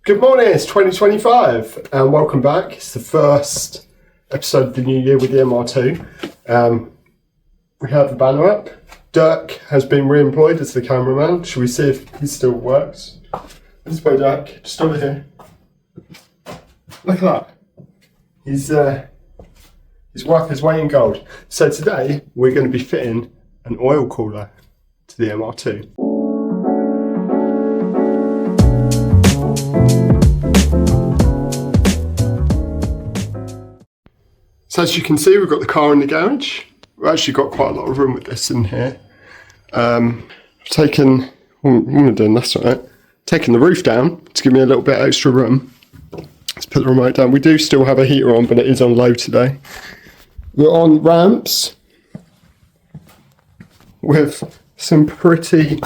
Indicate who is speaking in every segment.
Speaker 1: Good morning, it's 2025 and welcome back. It's the first episode of the new year with the MR2. We have the banner up. Dirk has been re-employed as the cameraman. Shall we see if he still works? This way, Dirk, just over here. Look at that. He's worth his weight in gold. So today we're going to be fitting an oil cooler to the MR2. So as you can see, we've got the car in the garage. We've actually got quite a lot of room with this in here. Taking the roof down to give me a little bit extra room. Let's put the remote down. We do still have a heater on, but it is on low today. We're on ramps with some pretty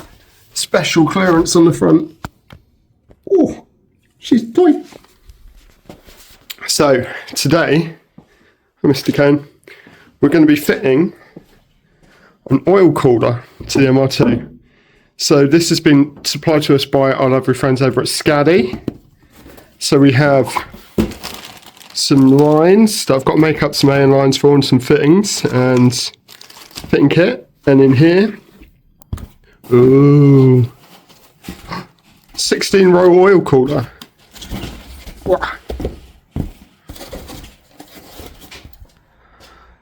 Speaker 1: special clearance on the front. Oh, she's tight. So today, Mr. Kane, we're going to be fitting an oil cooler to the MR2. So this has been supplied to us by our lovely friends over at Skadi. So we have some lines that I've got to make up some AN lines for and some fittings and fitting kit. And in here, ooh, 16 row oil cooler. Wow.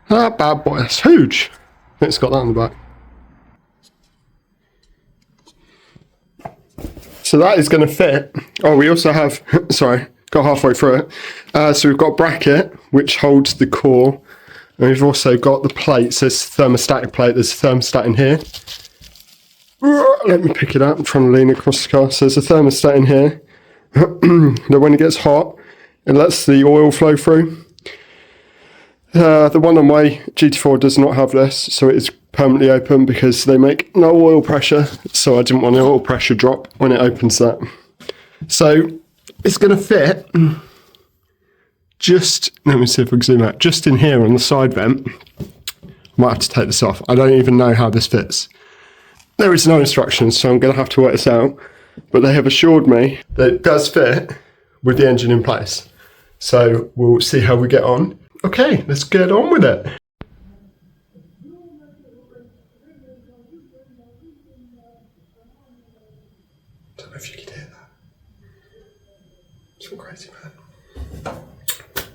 Speaker 1: That bad boy, that's huge. It's got that on the back. So that is going to fit. Oh, we also have, sorry, got halfway through it. So we've got a bracket which holds the core. And we've also got the plate. So it's a thermostatic plate. There's a thermostat in here. Let me pick it up. I'm trying to lean across the car. So there's a thermostat in here. That when it gets hot, it lets the oil flow through. The one on my GT4 does not have this, so it is permanently open because they make no oil pressure, so I didn't want the oil pressure drop when it opens that. So it's going to fit just, let me see if I can zoom out, just in here on the side vent. I might have to take this off. I don't even know how this fits. There is no instructions, so I'm going to have to work this out, but they have assured me that it does fit with the engine in place. So we'll see how we get on. Okay, let's get on with it. Don't know if you could hear that. It's all crazy, man.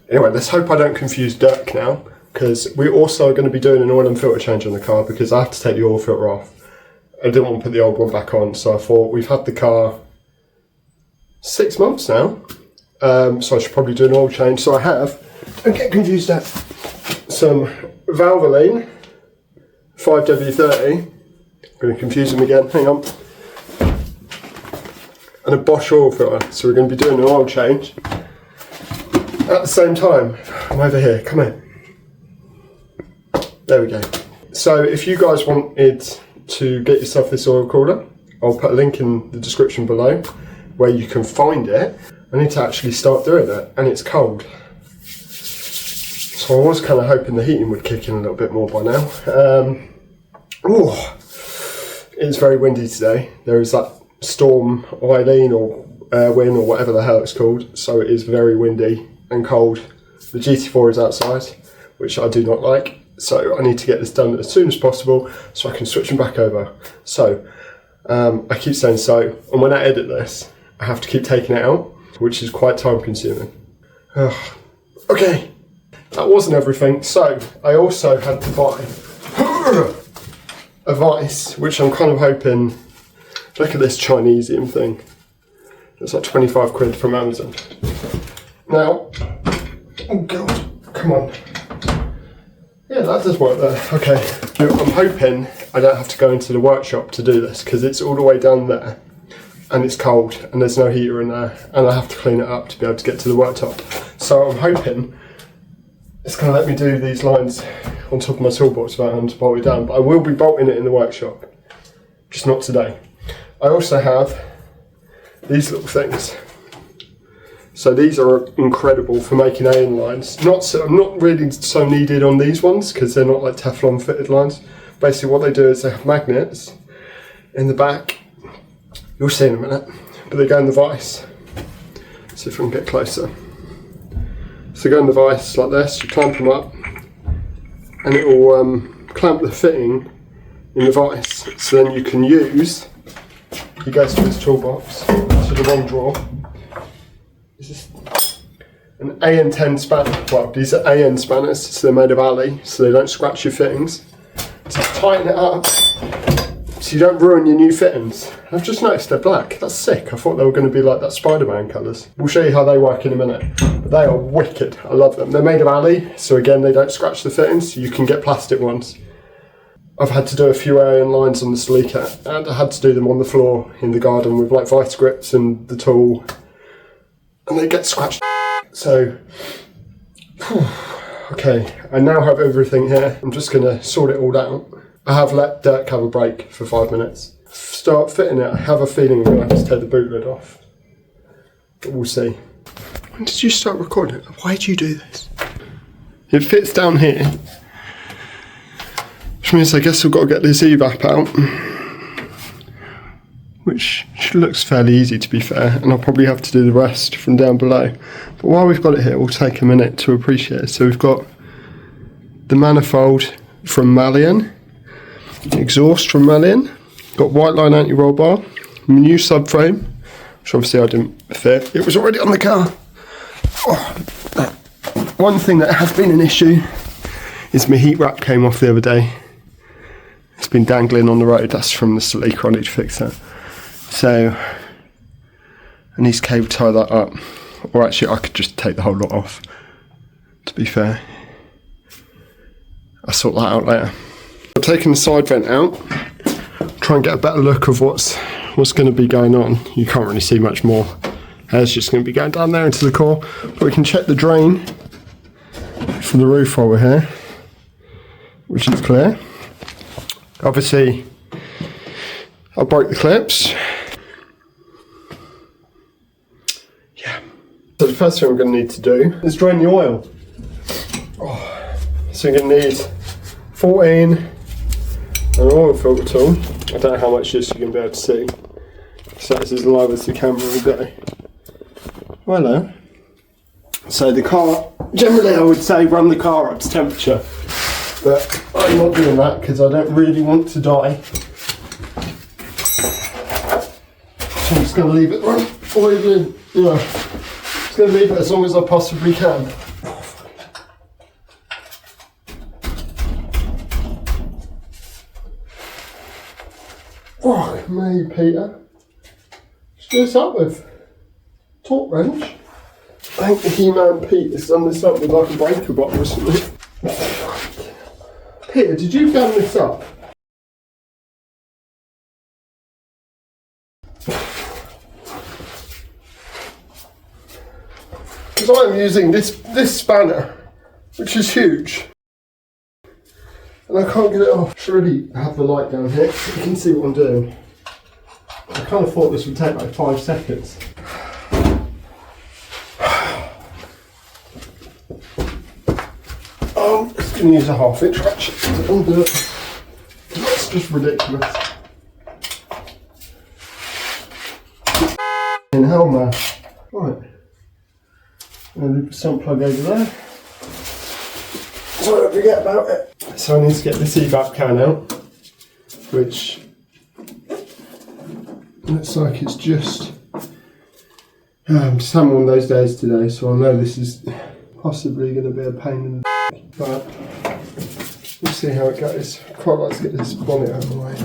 Speaker 1: Anyway, let's hope I don't confuse Dirk now, because we also are going to be doing an oil and filter change on the car because I have to take the oil filter off. I didn't want to put the old one back on, so I thought we've had the car 6 months now, so I should probably do an oil change. So I have. Don't get confused at some Valvoline 5W30. I'm going to confuse them again, hang on. And a Bosch oil filter. So we're going to be doing an oil change at the same time. I'm over here, come in. There we go. So if you guys wanted to get yourself this oil cooler, I'll put a link in the description below where you can find it. I need to actually start doing it, and it's cold. So I was kind of hoping the heating would kick in a little bit more by now. It's very windy today. There is that storm Eileen or wind or whatever the hell it's called. So it is very windy and cold. The GT4 is outside, which I do not like. So I need to get this done as soon as possible so I can switch them back over. So I keep saying so. And when I edit this, I have to keep taking it out, which is quite time consuming. Okay. That wasn't everything, so I also had to buy a vise, which I'm kind of hoping, look at this Chinesium thing, it's like 25 quid from Amazon. Now, oh god, come on, yeah, that does work there, okay. I'm hoping I don't have to go into the workshop to do this, because it's all the way down there, and it's cold, and there's no heater in there, and I have to clean it up to be able to get to the worktop. So I'm hoping it's going to let me do these lines on top of my toolbox without having to bolt it down, but I will be bolting it in the workshop, just not today. I also have these little things. So these are incredible for making AN lines. Not really so needed on these ones because they're not like Teflon fitted lines. Basically what they do is they have magnets in the back. You'll see in a minute, but they go in the vise. See if I can get closer. So go in the vise like this, you clamp them up, and it will clamp the fitting in the vise. So then you can use, he goes to his toolbox, to the one drawer. This is an AN10 spanner. Well, these are AN spanners, so they're made of Ali, so they don't scratch your fittings. Just tighten it up, so you don't ruin your new fittings. I've just noticed they're black. That's sick. I thought they were going to be like that Spider-Man colours. We'll show you how they work in a minute. But they are wicked. I love them. They're made of Ali, so again, they don't scratch the fittings. You can get plastic ones. I've had to do a few AN lines on the Sleeker, and I had to do them on the floor in the garden with like vice grips and the tool, and they get scratched. So, okay, I now have everything here. I'm just going to sort it all out. I have let dirt cover break for 5 minutes. Start fitting it, I have a feeling I'm going to have to take the boot lid off. But we'll see. When did you start recording it? Why did you do this? It fits down here. Which means I guess I've got to get this evap out. Which looks fairly easy to be fair, and I'll probably have to do the rest from down below. But while we've got it here, we'll take a minute to appreciate it. So we've got the manifold from Malian, exhaust from Malian, got white line anti-roll bar, new subframe, which obviously I didn't fit. It was already on the car. Oh, one thing that has been an issue is my heat wrap came off the other day. It's been dangling on the road. That's from the Sleeker. I need to fix that. So I need to cable tie that up. Or actually I could just take the whole lot off, to be fair. I'll sort that out later. I'm taking the side vent out, try and get a better look of what's going to be going on. You can't really see much more. It's just going to be going down there into the core. But we can check the drain from the roof while we're here, which is clear. Obviously, I broke the clips. Yeah. So the first thing I'm going to need to do is drain the oil. So you're going to need 14, an oil filter tool. I don't know how much this you're going to be able to see. So it's as live as the camera will go. Well, hello. So the car, generally I would say run the car up to temperature. But I'm not doing that because I don't really want to die. So I'm just going to leave it run oiling. Yeah. Just going to leave it as long as I possibly can. Oh, me, Peter. Let's do this up with torque wrench. I think the He-Man Pete has done this up with like a breaker bottle or something. Peter, did you gun this up? Because I'm using this spanner, which is huge. And I can't get it off. I should really have the light down here so you can see what I'm doing. I kind of thought this would take like 5 seconds. I'm just going to use a 1/2 inch ratchet to undo it. That's just ridiculous. In hell, man. Right. I'm going to leave the sump plug over there. So I don't forget about it. So I need to get this evap can out, which looks like it's just having one of those days today, so I know this is possibly going to be a pain in the but we'll see how it goes. I'd quite like to get this bonnet out of the way.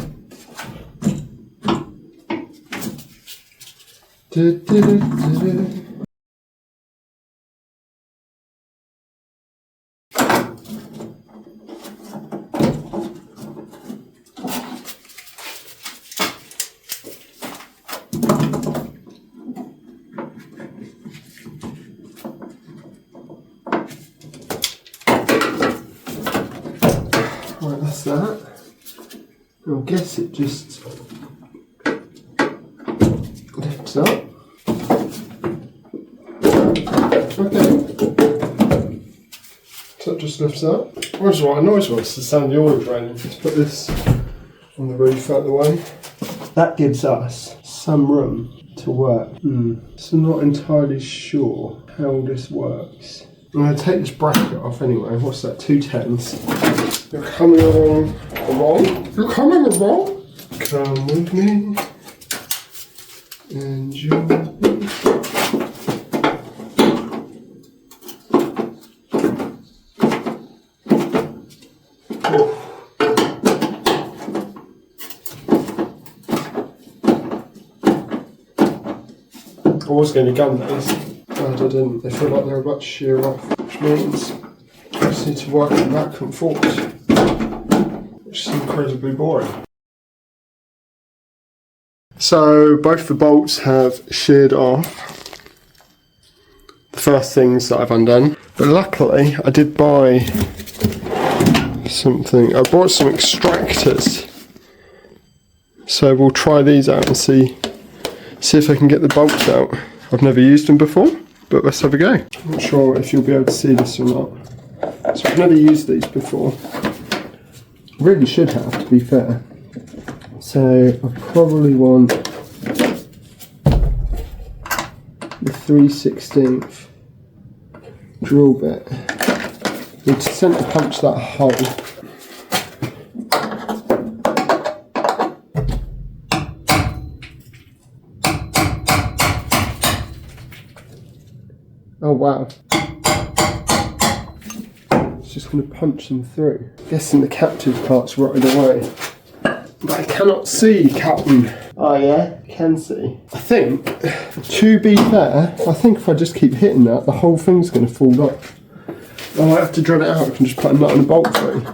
Speaker 1: Right, that's that. I guess it just lifts up. Okay. So it just lifts up. Which is what annoys me, is the sound of the oil draining. Let's put this on the roof out of the way. That gives us some room to to work. So I'm not entirely sure how this works. I'm going to take this bracket off anyway. What's that? 2 10s. You're coming along. You're coming along. Come with me. And you'll I was going to gun these, but I didn't. They feel like they're about to shear off, which means I just need to work them back and forth, which is incredibly boring. So both the bolts have sheared off, the first things that I've undone, but luckily I did buy something. I bought some extractors, so we'll try these out and see if I can get the bolts out. I've never used them before, but let's have a go. I'm not sure if you'll be able to see this or not. So I've never used these before. Really should have, to be fair. So I probably want the 3/16 drill bit. Need to centre punch that hole. Oh wow. It's just going to punch them through. Guessing the captive part's rotted away. But I cannot see, Captain. Oh yeah, can see. I think, to be fair, I think if I just keep hitting that, the whole thing's going to fall off. I might have to drill it out and just put a nut and a bolt through.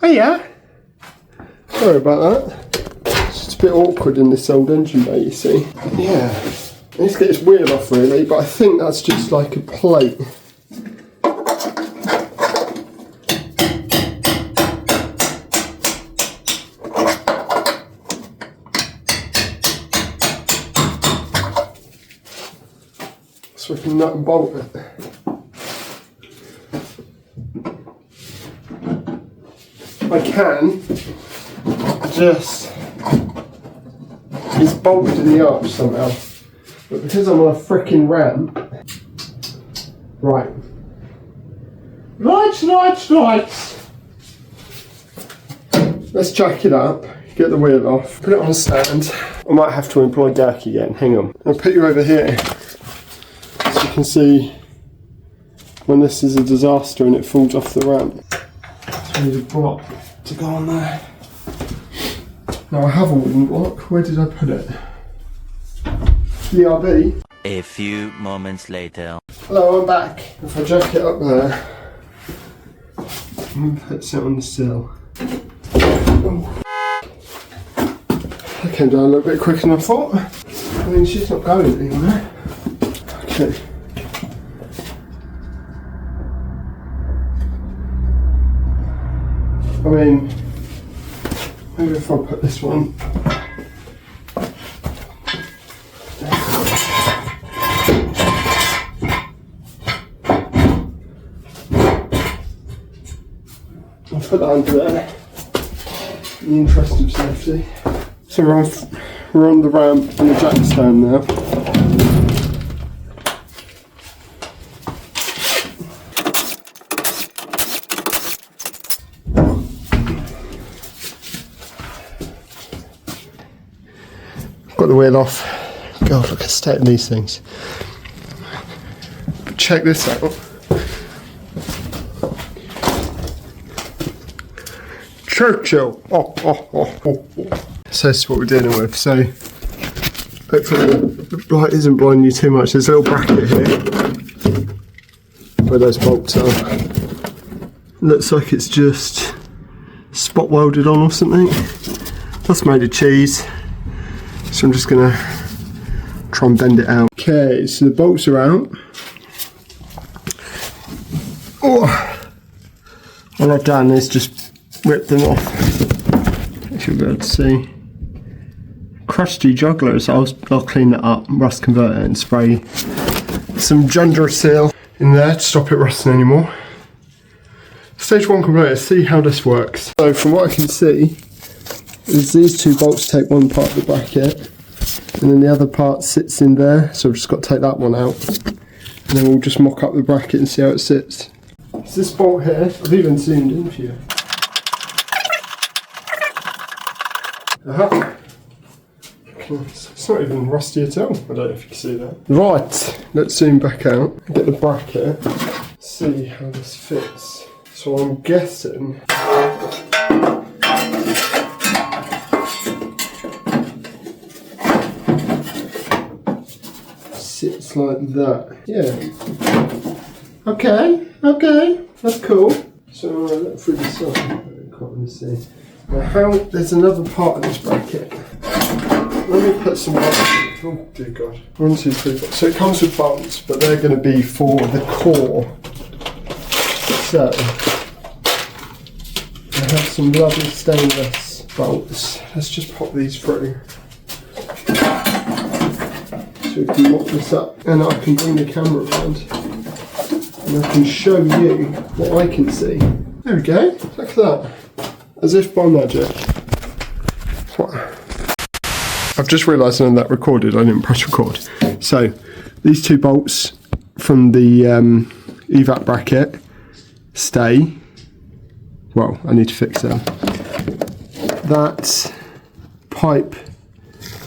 Speaker 1: Oh yeah. Sorry about that. It's just a bit awkward in this old engine bay, you see. Yeah. I need to get this wheel off really, but I think that's just like a plate. So we can nut and bolt it. I can just, it's bolted to the arch somehow, but because I'm on a frickin' ramp, right, lights, let's jack it up, get the wheel off, put it on a stand. I might have to employ Dirk again, hang on. I'll put you over here so you can see when this is a disaster and it falls off the ramp. So I need a block to go on there. Now I have a wooden block. Where did I put it? BRB.
Speaker 2: A few moments later.
Speaker 1: Hello, I'm back. If I jack it up there, I'm going to put something on the sill. Oh. That came down a little bit quicker than I thought. I mean, she's not going anywhere. Okay. I mean, maybe if I put this one. I'll put that under there in the interest of safety. So we're on the ramp and the jack stand now. Got the wheel off. God, look at the state of these things. But check this out. Churchill. So this is what we're dealing with. So hopefully the light isn't blinding you too much. There's a little bracket here where those bolts are. Looks like it's just spot welded on or something. That's made of cheese. So I'm just going to try and bend it out. Okay, so the bolts are out. Oh, all I've done is just rip them off. If you'll be able to see. Crusty jugglers, I'll clean that up, rust convert it and spray some Jundra seal in there to stop it rusting anymore. Stage 1 complete. Let's see how this works. So from what I can see, is these two bolts take one part of the bracket, and then the other part sits in there. So I've just got to take that one out, and then we'll just mock up the bracket and see how it sits. It's this bolt here. I've even zoomed in for you. Aha. It's not even rusty at all. I don't know if you can see that. Right, let's zoom back out, get the bracket, see how this fits. So I'm guessing sits like that. Yeah. Okay, that's cool. So look through the side. I can't really see. Now there's another part of this bracket. Let me put some bolts. Oh dear God. 1, 2, 3, 4. So it comes with bolts, but they're going to be for the core. So I have some lovely stainless bolts. Let's just pop these through. So we can lock this up, and I can bring the camera around, and I can show you what I can see. There we go. Look at that. As if by magic. What? I've just realised none of that recorded. I didn't press record. So these two bolts from the evap bracket stay. Well, I need to fix them. That pipe,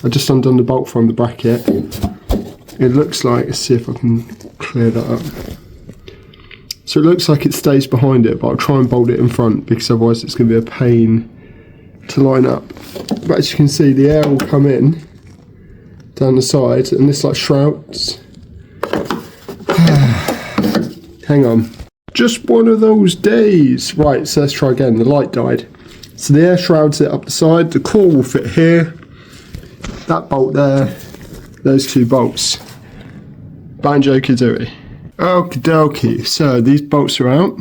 Speaker 1: I just undone the bolt from the bracket. It looks like, let's see if I can clear that up. So it looks like it stays behind it, but I'll try and bolt it in front because otherwise it's going to be a pain to line up. But as you can see, the air will come in down the side, and this like shrouds. Hang on. Just one of those days. Right, so let's try again. The light died. So the air shrouds it up the side. The core will fit here. That bolt there. Those two bolts. Banjo Kazooie. Okie dokie. So these bolts are out.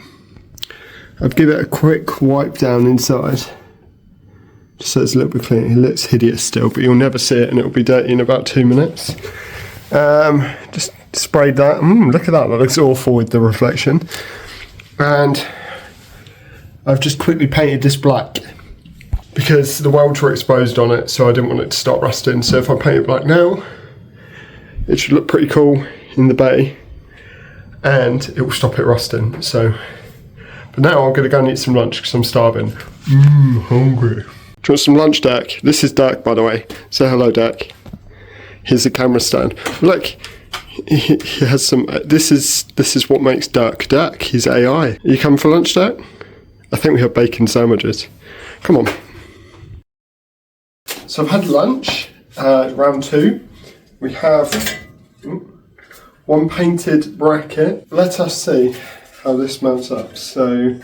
Speaker 1: I've given it a quick wipe down inside. Just so it's a little bit clean. It looks hideous still, but you'll never see it, and it'll be dirty in about 2 minutes. Just sprayed that. Look at that. That looks awful with the reflection. And I've just quickly painted this black because the welds were exposed on it, so I didn't want it to start rusting. So if I paint it black now, it should look pretty cool in the bay, and it will stop it rusting. So, but now I'm going to go and eat some lunch because I'm starving. Hungry. Do you want some lunch, Dirk? This is Dirk, by the way. Say hello, Dirk. Here's the camera stand. Look, he has some. This is what makes Dirk Dirk. He's AI. Are you coming for lunch, Dirk? I think we have bacon sandwiches. Come on. So I've had lunch. Round 2. We have one painted bracket. Let us see how this mounts up. So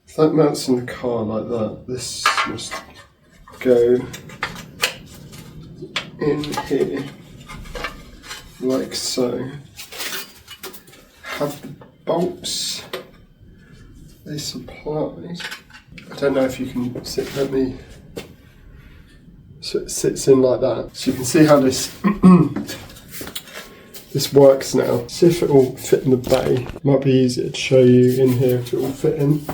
Speaker 1: if that mounts in the car like that, this must go in here like so. Have the bolts they supplied. I don't know if you can sit, let me, so it sits in like that. So you can see how this this works now. See if it will fit in the bay. Might be easier to show you in here if it will fit in.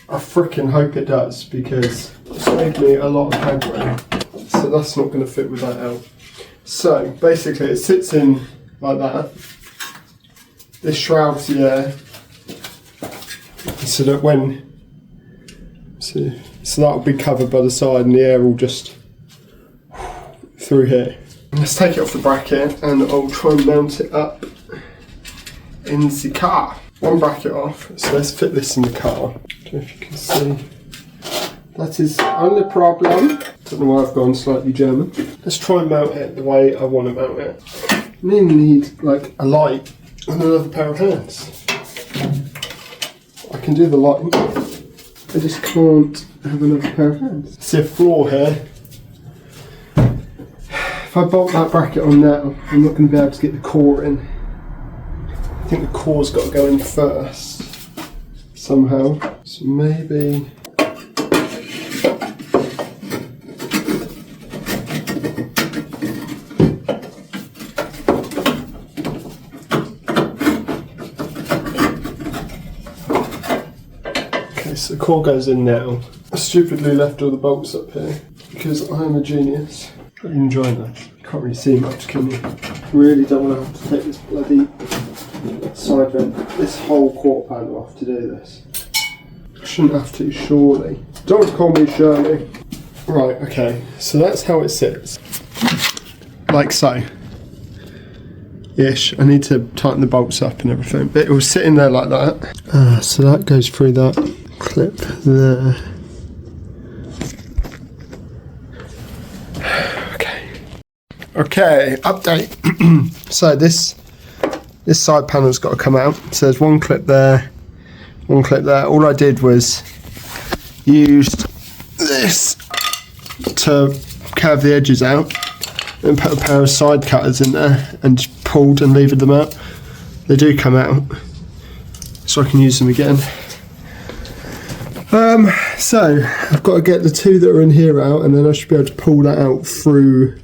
Speaker 1: I freaking hope it does, because it's made me a lot of headway. So that's not going to fit with that out. So basically it sits in like that. This shrouds the air. So that when, so that will be covered by the side, and the air will just through here. Let's take it off the bracket, and I'll try and mount it up in the car. One bracket off, so let's fit this in the car. I don't know if you can see. That is only problem. Don't know why I've gone slightly German. Let's try and mount it the way I want to mount it. I need like a light and another pair of hands. I can do the light, I just can't have another pair of hands. See a floor here. If I bolt that bracket on now, I'm not going to be able to get the core in. I think the core's got to go in first, somehow. So maybe... so the core goes in now. I stupidly left all the bolts up here because I'm a genius. Are you enjoying that? Can't really see much, can you? Really don't want to have to take this bloody side vent, this whole quarter panel off to do this. I shouldn't have to, surely. Don't call me Shirley. Right, okay, so that's how it sits. Like so. Ish. I need to tighten the bolts up and everything, but it will sit in there like that. So that goes through that clip there. Okay, update. So this side panel's got to come out. So there's one clip there, one clip there. All I did was used this to curve the edges out and put a pair of side cutters in there and just pulled and levered them out. They do come out, so I can use them again. So I've got to get the two that are in here out, and then I should be able to pull that out through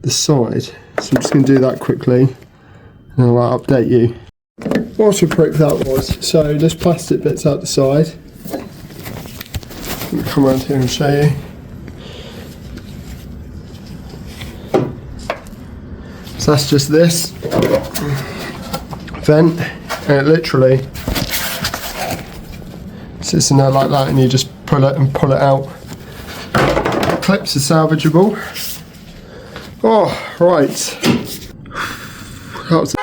Speaker 1: the side. So I'm just going to do that quickly and I'll update you. Waterproof that was. So this plastic bit's out the side. Let me come around here and show you. So that's just this vent, and it literally sits in there like that, and you just pull it and pull it out. Clips are salvageable. Oh, right. That was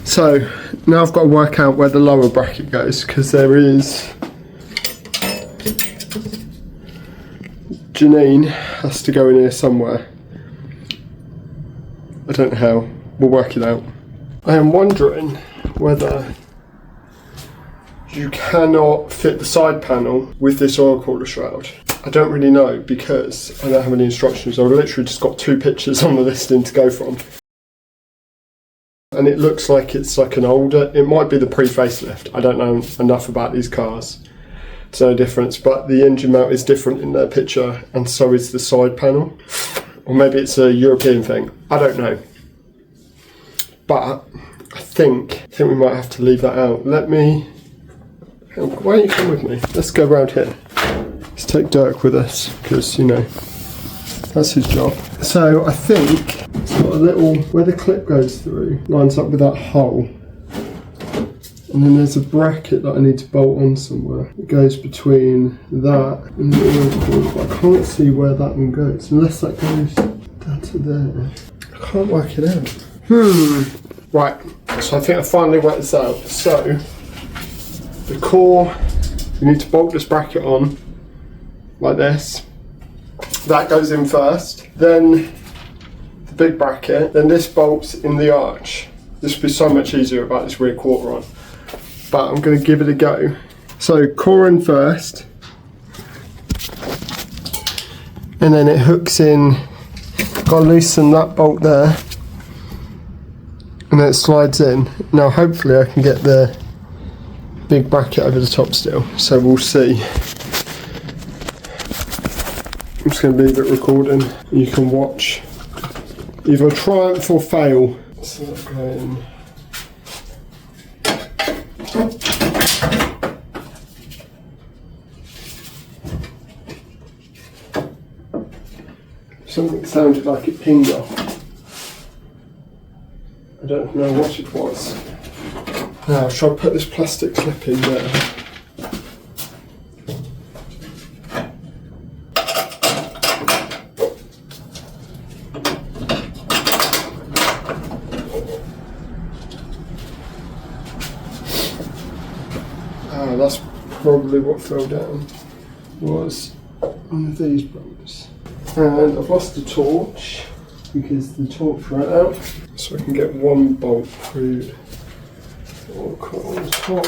Speaker 1: so now I've got to work out where the lower bracket goes, because there is Janine has to go in here somewhere. I don't know how. We'll work it out. I am wondering whether you cannot fit the side panel with this oil cooler shroud. I don't really know because I don't have any instructions. I've literally just got 2 pictures on the listing to go from. And it looks like it's like an older, it might be the pre-facelift. I don't know enough about these cars. It's no difference, but the engine mount is different in their picture, and so is the side panel. Or maybe it's a European thing. I don't know. But I think we might have to leave that out. Let me, why don't you come with me? Let's go around here. Let's take Dirk with us, because, you know, that's his job. So I think it's got a little, where the clip goes through, lines up with that hole. And then there's a bracket that I need to bolt on somewhere. It goes between that and the oil cooler, but I can't see where that one goes, unless that goes down to there. I can't work it out. Right, so I think I finally worked this out. So, the core, you need to bolt this bracket on, like this. That goes in first, then the big bracket, then this bolts in the arch. This would be so much easier about this rear quarter on, but I'm going to give it a go. So core in first, and then it hooks in, got to loosen that bolt there, and then it slides in. Now hopefully I can get the big bracket over the top still, so we'll see. I'm just going to leave it recording. You can watch either triumph or fail. So that's going. Something sounded like it pinged off. I don't know what it was. Now, shall I put this plastic clip in there? That's probably what fell down, was one of these bolts. And I've lost the torch because the torch ran out, so I can get one bolt through or cut on the top.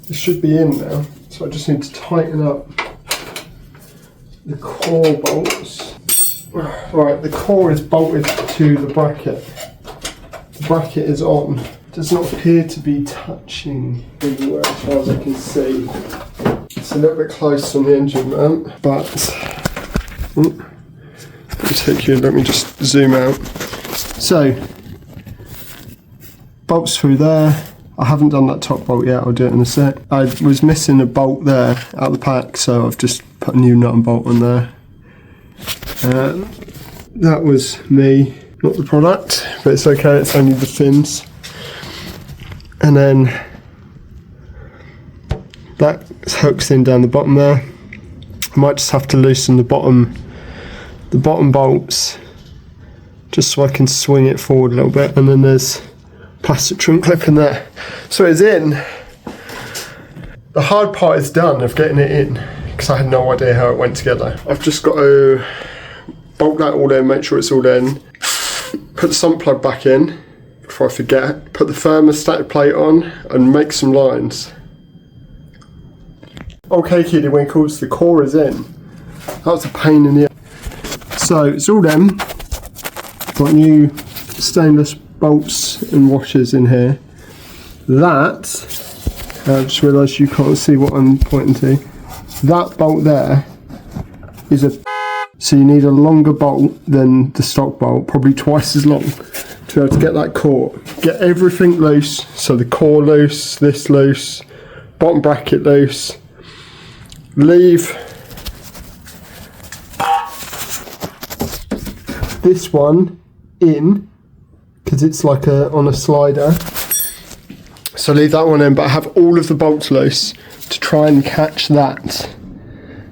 Speaker 1: This should be in now, so I just need to tighten up the core bolts. Right, the core is bolted to the bracket. The bracket is on. Does not appear to be touching anywhere as far as I can see. It's a little bit close on the engine mount, but let me just zoom out. So bolts through there. I haven't done that top bolt yet, I'll do it in a sec. I was missing a bolt there out of the pack, so I've just put a new nut and bolt on there. That was me, not the product, but it's okay, it's only the fins. And then that hooks in down the bottom there. I might just have to loosen the bottom bolts, just so I can swing it forward a little bit. And then there's plastic trim clip in there. So it's in. The hard part is done of getting it in, because I had no idea how it went together. I've just got to bolt that all in, make sure it's all in. Put the sump plug back in before I forget. Put the thermostat plate on and make some lines. Okay, kiddie winkles, the core is in. That was a pain in the ass. So it's all in. Got new stainless bolts and washers in here. That, I just realised you can't see what I'm pointing to. That bolt there is so you need a longer bolt than the stock bolt, probably twice as long, to be able to get that caught. Get everything loose, so the core loose, this loose, bottom bracket loose. Leave this one in, because it's like on a slider. So leave that one in, but I have all of the bolts loose to try and catch that.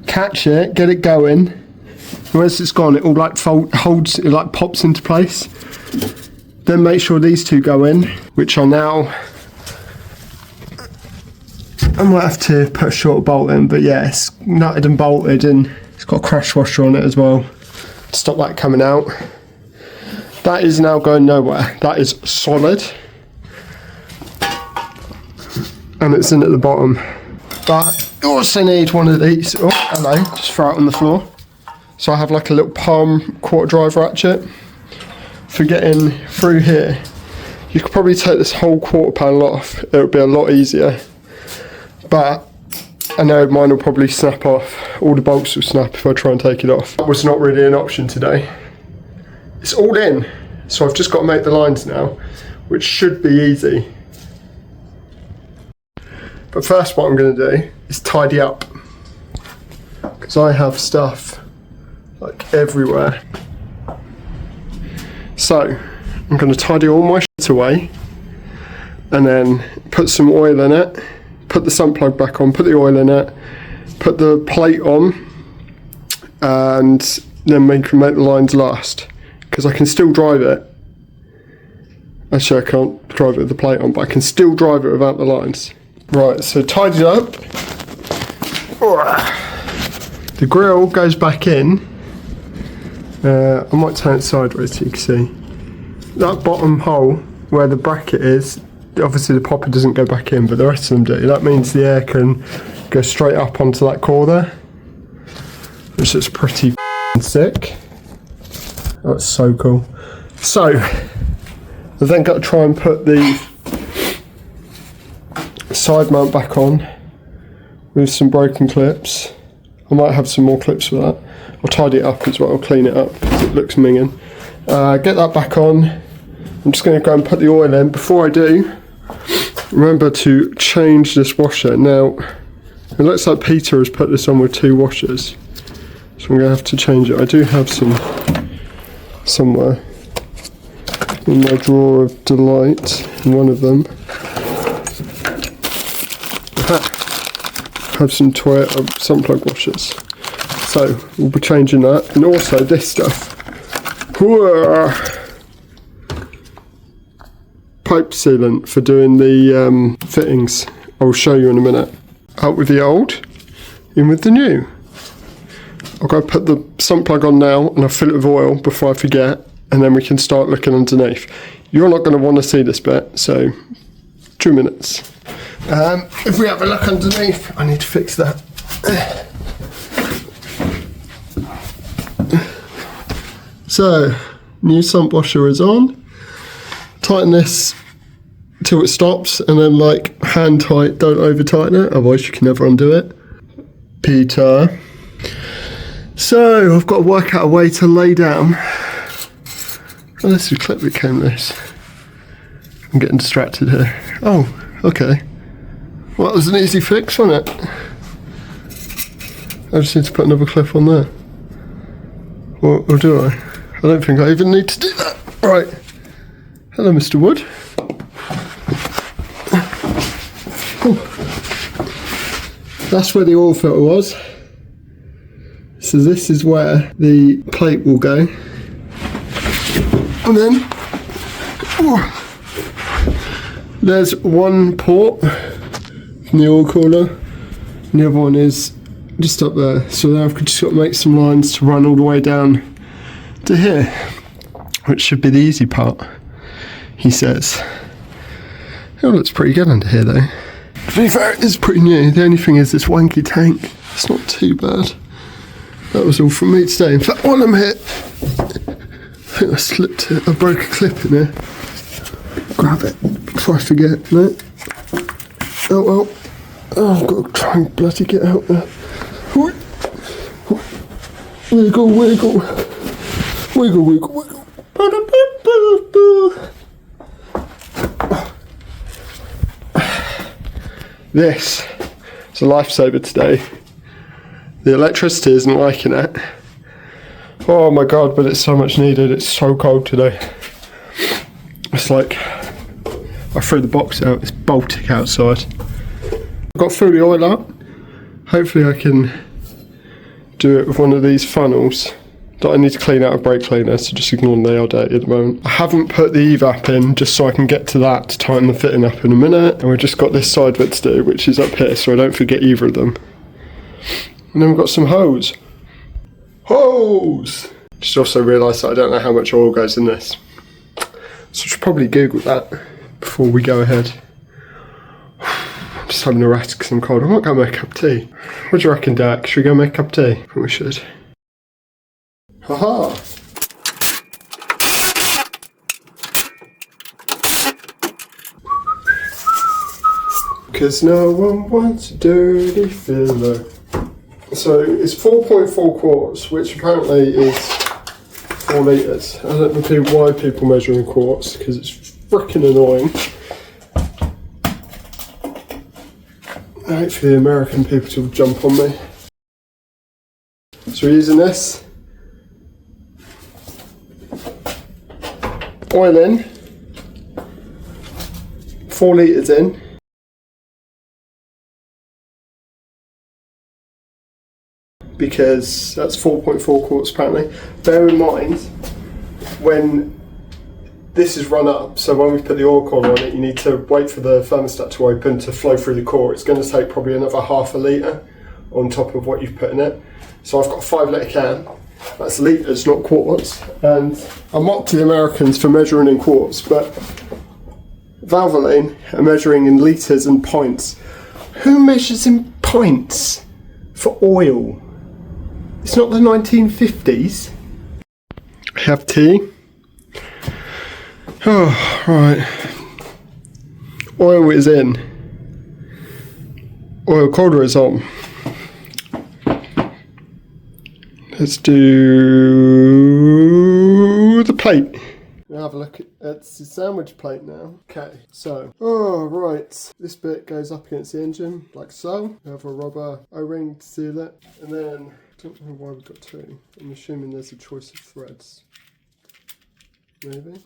Speaker 1: Catch it, get it going. Once it's gone, it all like holds, it like pops into place. Then make sure these two go in, which are now, I might have to put a shorter bolt in, but yeah, it's nutted and bolted, and it's got a crash washer on it as well to stop that coming out. That is now going nowhere. That is solid, and it's in at the bottom. But you also need one of these. Oh, hello, just throw it on the floor. So I have like a little palm quarter drive ratchet for getting through here. You could probably take this whole quarter panel off. It would be a lot easier. But I know mine will probably snap off. All the bolts will snap if I try and take it off. That was not really an option today. It's all in, so I've just got to make the lines now, which should be easy. But first what I'm going to do is tidy up, because I have stuff like everywhere. So I'm going to tidy all my shit away, and then put some oil in it, put the sump plug back on, put the oil in it, put the plate on, and then make the lines last, because I can still drive it. Actually, I can't drive it with the plate on, but I can still drive it without the lines. Right, so tidied up. The grill goes back in. I might turn it sideways so you can see. That bottom hole where the bracket is, obviously the popper doesn't go back in, but the rest of them do. That means the air can go straight up onto that core there, which is pretty sick. That's so cool. So I've then got to try and put the side mount back on with some broken clips. I might have some more clips for that. I'll tidy it up as well, I'll clean it up because it looks minging. Get that back on. I'm just going to go and put the oil in. Before I do, remember to change this washer. Now, it looks like Peter has put this on with 2 washers, so I'm going to have to change it. I do have some somewhere in my drawer of delight, in one of them. Have some Toyota sump plug washers. So we'll be changing that, and also this stuff. Pipe sealant for doing the fittings. I'll show you in a minute. Out with the old, in with the new. I'll go put the sump plug on now, and I'll fill it with oil before I forget, and then we can start looking underneath. You're not going to want to see this bit, so 2 minutes. If we have a look underneath, I need to fix that. So, new sump washer is on. Tighten this till it stops, and then like hand tight, don't over tighten it, otherwise you can never undo it. Peter. So, I've got to work out a way to lay down. Oh, this is a clip that came loose. I'm getting distracted here. Oh, okay. Well, that was an easy fix, wasn't it? I just need to put another clip on there. Or do I? I don't think I even need to do that. Right. Hello, Mr. Wood. That's where the oil filter was. So this is where the plate will go. And then there's one port from the oil cooler, and the other one is just up there. So now I've just got to make some lines to run all the way down to here, which should be the easy part, he says. It all looks pretty good under here though. To be fair, it is pretty new. The only thing is this wanky tank. It's not too bad. That was all from me today. In fact, while I'm here, I think I slipped it. I broke a clip in here. Grab it before I forget. No. Oh well. Oh, I've got to try and bloody get out there. Wiggle, wiggle. Wiggle, wiggle, wiggle. This is a lifesaver today. The electricity isn't liking it. Oh my god, but it's so much needed. It's so cold today. It's like I threw the box out. It's Baltic outside. I've got to fill the oil up. Hopefully I can do it with one of these funnels that I need to clean out a brake cleaner, so just ignore them, they are dirty at the moment. I haven't put the evap in just so I can get to that to tighten the fitting up in a minute, and we've just got this side bit to do, which is up here, so I don't forget either of them. And then we've got some hose. Hose! Just also realised that I don't know how much oil goes in this, so I should probably Google that before we go ahead. I'm just having a rest because I'm cold. I might go make a cup of tea. What do you reckon, Dak? Should we go make a cup of tea? I think we should. Haha! Because no one wants a dirty filler. So it's 4.4 quarts, which apparently is 4 litres. I don't know why people measure in quarts, because it's freaking annoying. Hopefully the American people will jump on me. So we're using this. Oil in. 4 litres in. Because that's 4.4 quarts apparently. Bear in mind, when this is run up, so when we put the oil cooler on it, you need to wait for the thermostat to open to flow through the core. It's going to take probably another half a litre on top of what you've put in it. So I've got a 5 litre can. That's litres, not quarts. And I mocked the Americans for measuring in quarts, but Valvoline are measuring in litres and pints. Who measures in pints for oil? It's not the 1950s. I have tea. Oh, right. Oil is in. Oil cooler is on. Let's do the plate. We'll have a look at the sandwich plate now. Okay, so, oh right, this bit goes up against the engine, like so. We have a rubber O-ring to seal it, and then, I don't know why we've got 2. I'm assuming there's a choice of threads. Maybe.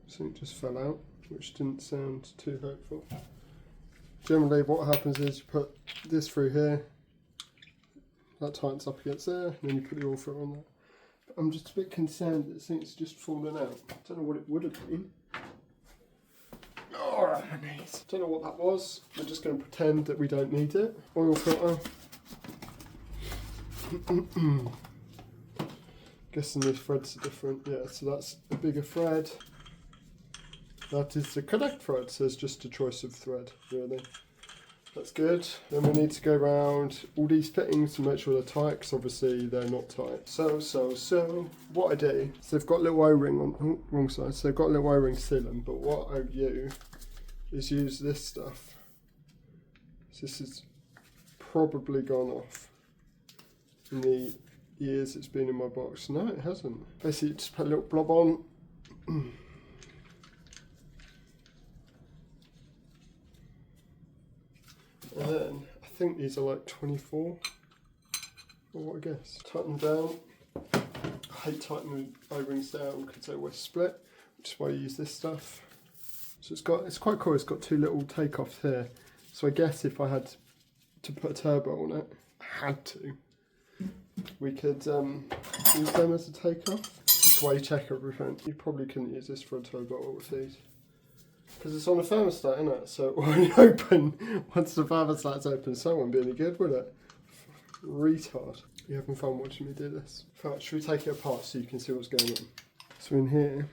Speaker 1: Something just fell out, which didn't sound too hopeful. Generally what happens is you put this through here, that tightens up against there, and then you put the oil filter on there. But I'm just a bit concerned that thing's just fallen out. I don't know what it would have been. Oh, my knees. Don't know what that was. We're just going to pretend that we don't need it. Oil filter. Guessing these threads are different. Yeah, so that's a bigger thread. That is the correct thread, so it's just a choice of thread, really. That's good. Then we need to go around all these fittings to make sure they're tight, because obviously they're not tight. So, what I do, so they've got a little O-ring on, oh, wrong side, so they've got a little O-ring to seal them, but what I do is use this stuff. So this has probably gone off in the years it's been in my box. No, it hasn't. Basically, just put a little blob on. think these are like 24, or what I guess. Tighten them down. I hate tightening the O-rings down because they always split, which is why I use this stuff. So it's quite cool, it's got two little takeoffs here. So I guess if I had to put a turbo on it, we could use them as a takeoff. This is why you check everything. You probably couldn't use this for a turbo or feed. Because it's on a thermostat, isn't it? So when you open, once the thermostat's open, so it won't be any good, would it? Retard. You having fun watching me do this? Right, should we take it apart so you can see what's going on? So in here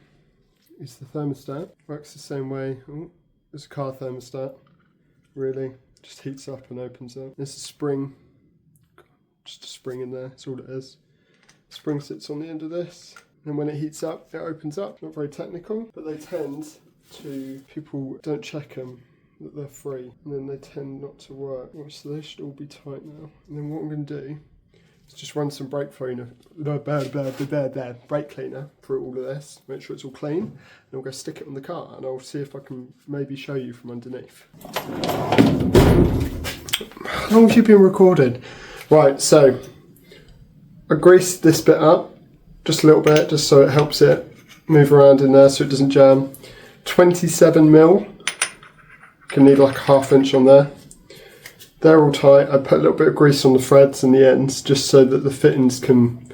Speaker 1: is the thermostat. Works the same way. Oh, there's a car thermostat. Really, just heats up and opens up. There's a spring. Just a spring in there, that's all it is. Spring sits on the end of this. And when it heats up, it opens up. Not very technical, but they tend to, people don't check them, that they're free, and then they tend not to work. So they should all be tight now. And then what I'm going to do is just run some brake cleaner through all of this, make sure it's all clean, and I'll go stick it on the car, and I'll see if I can maybe show you from underneath. How long have you been recording? Right, so I greased this bit up just a little bit, just so it helps it move around in there so it doesn't jam. 27mm. Can need like a 1/2 inch on there. They're all tight. I put a little bit of grease on the threads and the ends just so that the fittings can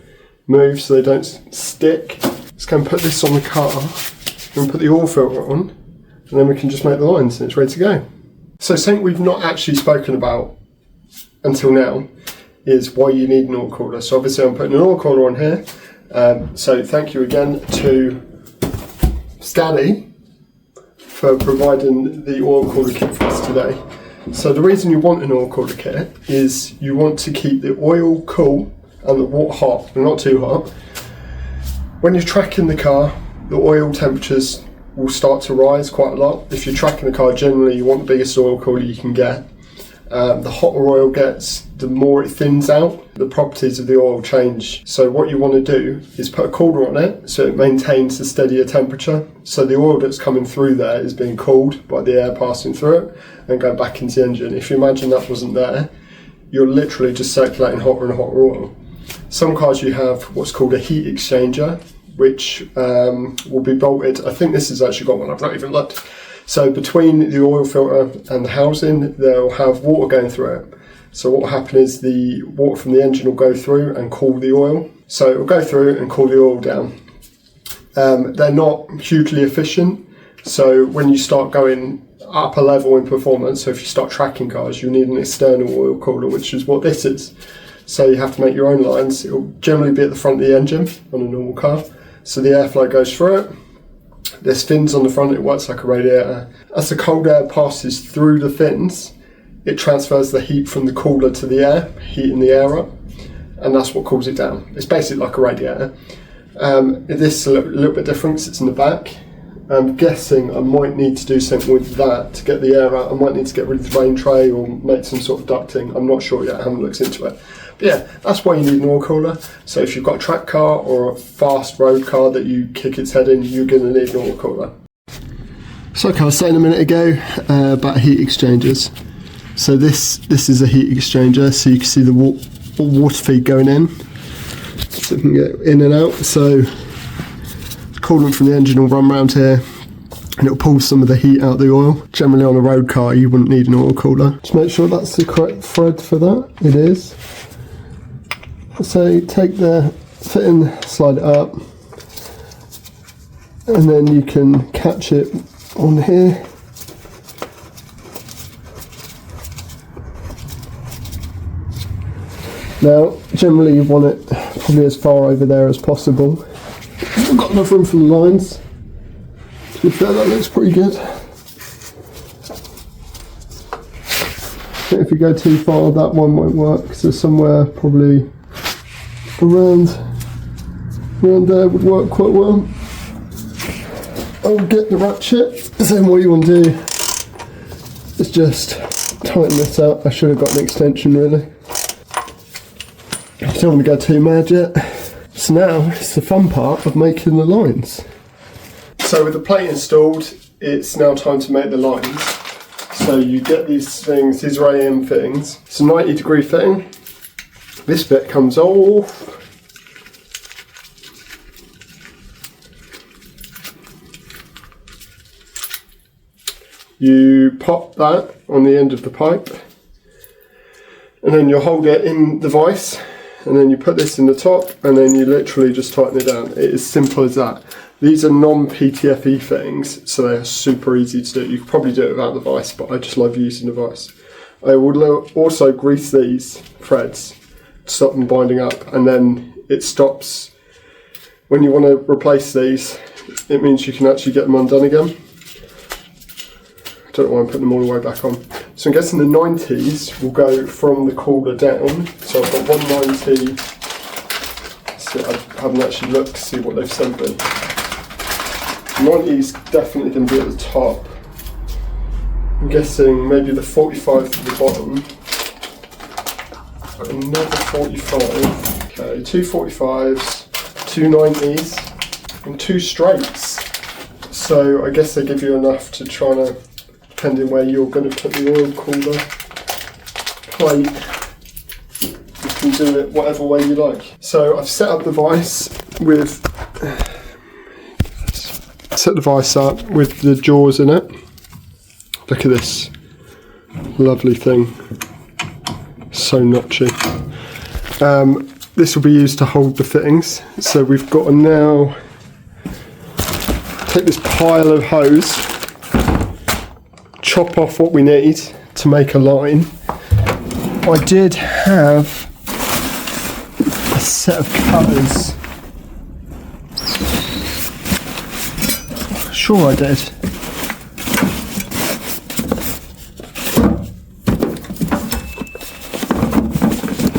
Speaker 1: move so they don't stick. Just going to put this on the car and put the oil filter on, and then we can just make the lines and it's ready to go. So something we've not actually spoken about until now is why you need an oil cooler. So obviously I'm putting an oil cooler on here. So thank you again to Skadi for providing the oil cooler kit for us today. So the reason you want an oil cooler kit is you want to keep the oil cool and the water hot, but not too hot. When you're tracking the car, the oil temperatures will start to rise quite a lot. If you're tracking the car, generally you want the biggest oil cooler you can get. The hotter oil gets, the more it thins out, the properties of the oil change. So what you want to do is put a cooler on it so it maintains a steadier temperature. So the oil that's coming through there is being cooled by the air passing through it and going back into the engine. If you imagine that wasn't there, you're literally just circulating hotter and hotter oil. Some cars you have what's called a heat exchanger, which will be bolted. I think this has actually got one, I've not even looked. So between the oil filter and the housing, they'll have water going through it. So what will happen is the water from the engine will go through and cool the oil. So it will go through and cool the oil down. They're not hugely efficient. So when you start going up a level in performance, so if you start tracking cars, you need an external oil cooler, which is what this is. So you have to make your own lines. It will generally be at the front of the engine on a normal car. So the airflow goes through it. There's fins on the front, it works like a radiator. As the cold air passes through the fins, it transfers the heat from the cooler to the air, heating the air up, and that's what cools it down. It's basically like a radiator. This is a little bit different because it's in the back. I'm guessing I might need to do something with that to get the air out. I might need to get rid of the rain tray or make some sort of ducting. I'm not sure yet, I haven't looked into it. But yeah, that's why you need an oil cooler. So if you've got a track car or a fast road car that you kick its head in, you're going to need an oil cooler. So like I was saying a minute ago about heat exchangers. So this is a heat exchanger, so you can see the water feed going in. So it can get in and out. So coolant from the engine will run around here and it'll pull some of the heat out of the oil. Generally on a road car you wouldn't need an oil cooler. Just make sure that's the correct thread for that. It is. So take the fitting, slide it up, and then you can catch it on here. Now generally you want it probably as far over there as possible. I've got enough room for the lines. To be fair, that looks pretty good. If you go too far, that one won't work. So somewhere probably around there would work quite well. I'll get the ratchet. Then what you want to do is just tighten this up. I should have got an extension really. I don't want to go too mad yet. So now it's the fun part of making the lines. So with the plate installed, it's now time to make the lines. So you get these things, these are AM fittings. It's a 90-degree fitting. This bit comes off. You pop that on the end of the pipe, and then you hold it in the vise, and then you put this in the top, and then you literally just tighten it down. It is simple as that. These are non-PTFE fittings, so they are super easy to do. You could probably do it without the vise, but I just love using the vise. I will also grease these threads to stop them binding up, and then it stops. When you want to replace these, it means you can actually get them undone again. I don't know why I'm putting them all the way back on. So I'm guessing the 90s will go from the cooler down. So I've got 190. So I haven't actually looked to see what they've sent me. 90's definitely going to be at the top. I'm guessing maybe the 45 to the bottom. Another 45. Okay, 2 45s, 2 90s, and 2 straights. So I guess they give you enough to try to, depending where you're going to put the oil cooler plate, you can do it whatever way you like. So I've set up the vise with the jaws in it. Look at this lovely thing, so notchy. This will be used to hold the fittings. So we've got to now take this pile of hose, chop off what we need to make a line. I did have a set of cutters. Sure I did.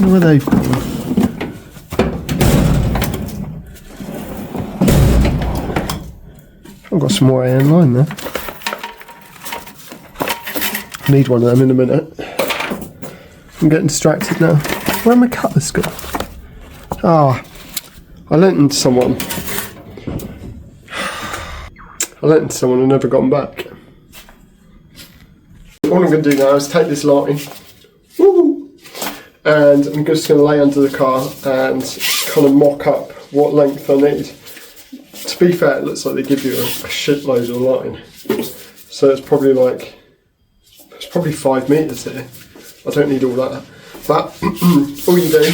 Speaker 1: Where are they gone? I've got some more AN line there. Need one of them in a minute. I'm getting distracted now. Where are my cutters gone? Ah, I lent them to someone. And never got them back. All I'm going to do now is take this line, and I'm just going to lay under the car and kind of mock up what length I need. To be fair, it looks like they give you a shitload of line. So it's probably 5 metres here. I don't need all that. But all you do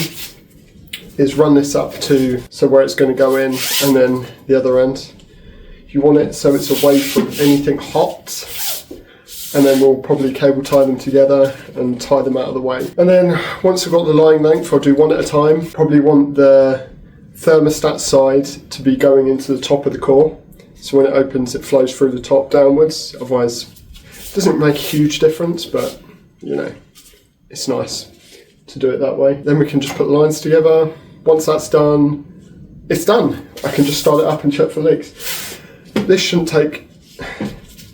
Speaker 1: is run this up to where it's going to go in, and then the other end. You want it so it's away from anything hot, and then we'll probably cable tie them together and tie them out of the way. And then once I've got the line length, I'll do one at a time. Probably want the thermostat side to be going into the top of the core, so when it opens it flows through the top downwards. Otherwise it doesn't make a huge difference, but you know, it's nice to do it that way. Then we can just put the lines together. Once that's done, it's done. I can just start it up and check for leaks. This shouldn't take,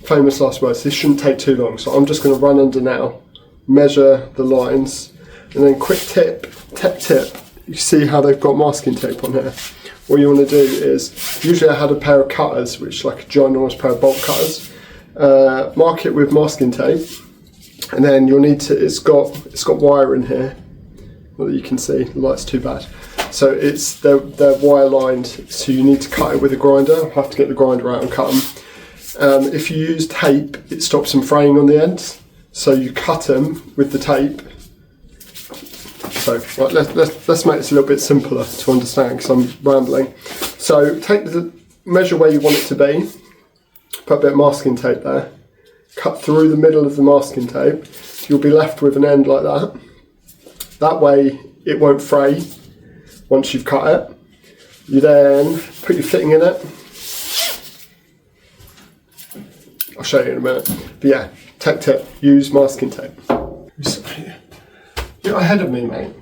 Speaker 1: famous last words, this shouldn't take too long. So I'm just going to run under now, measure the lines, and then quick tip. You see how they've got masking tape on here. What you want to do is, usually I had a pair of cutters, which is like a ginormous pair of bolt cutters. Mark it with masking tape, and then you'll need to, it's got wire in here. Not that you can see, the light's too bad. So they're wire lined, so you need to cut it with a grinder. I'll have to get the grinder out and cut them. If you use tape, it stops them fraying on the ends. So you cut them with the tape. So right, let's make this a little bit simpler to understand, because I'm rambling. So measure where you want it to be, put a bit of masking tape there, cut through the middle of the masking tape. You'll be left with an end like that. That way it won't fray once you've cut it. You then put your fitting in it. I'll show you in a minute. But yeah, tech tip, use masking tape. You're ahead of me, mate.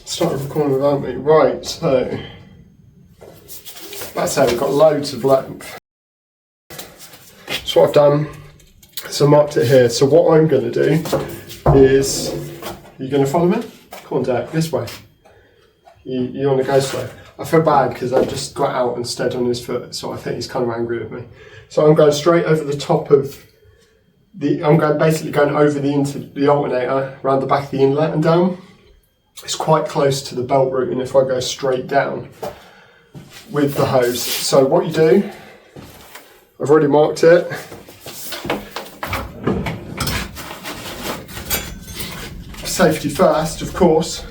Speaker 1: Started recording without me. Right, so that's how we've got loads of length. So what I've done, so I marked it here. So what I'm going to do is, are you going to follow me? Come on, Dad, this way. You want to go slow? I feel bad because I just got out and stead on his foot, so I think he's kind of angry with me. So I'm going straight over the top of I'm basically going over the alternator around the back of the inlet and down. It's quite close to the belt routing if I go straight down with the hose. So what you do, I've already marked it. Safety first, of course.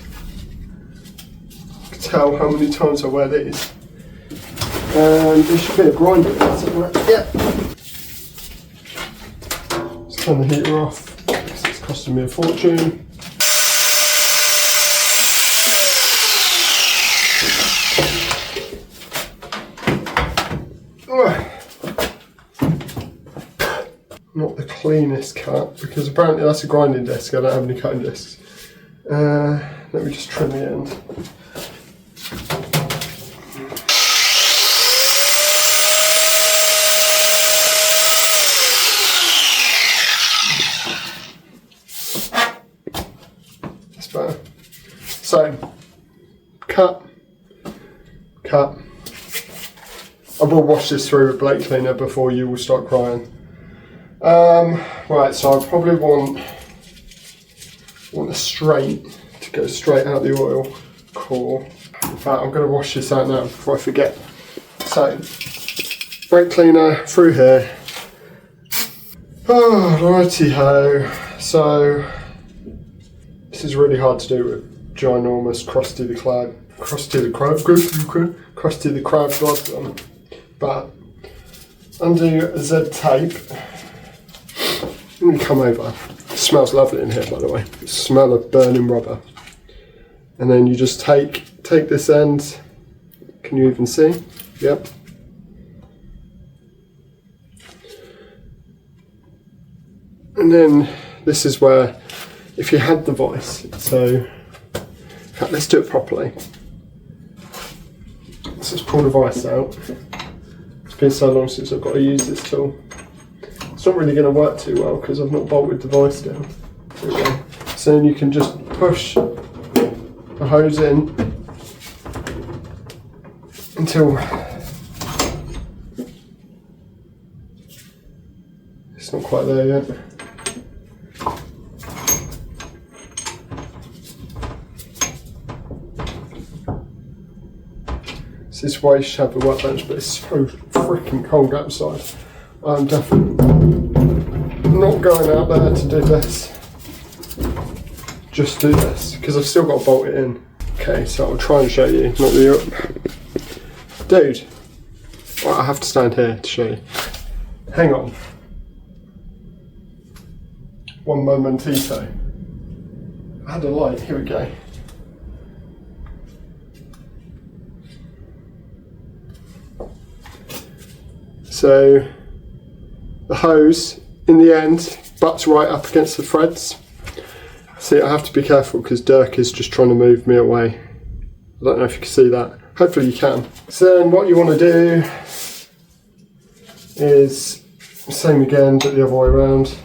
Speaker 1: You can tell how many times I wear these. And there should be a grinder somewhere. Yeah. Let's turn the heater off because it's costing me a fortune. Not the cleanest cut because apparently that's a grinding disc. I don't have any cutting discs. Let me just trim the end. That's better. So, cut. I will wash this through with blade cleaner before you will start crying. Right, so I probably want a straight to go straight out the oil core. In fact, I'm going to wash this out now before I forget. So, brake cleaner through here. Oh, righty ho. So, this is really hard to do with ginormous Krusty the Krab gloves on. But undo Z tape. Let me come over. It smells lovely in here, by the way. The smell of burning rubber. And then you just take this end. Can you even see? Yep. And then this is where, if you had the vice, so in fact, let's do it properly. Let's just pull the vice out. It's been so long since I've got to use this tool. It's not really going to work too well because I've not bolted the vice down. There we go. So then you can just push the hose in until it's not quite there yet. This is why you should have a workbench, but it's so freaking cold outside. I'm definitely not going out there to do this. Just do this, because I've still got to bolt it in. Okay, so I'll try and show you, not the dude. Well, I have to stand here to show you. Hang on. One momentito. I had a light, here we go. So the hose in the end butts right up against the threads. See, I have to be careful because Dirk is just trying to move me away. I don't know if you can see that. Hopefully you can. So then what you want to do is same again, but the other way around.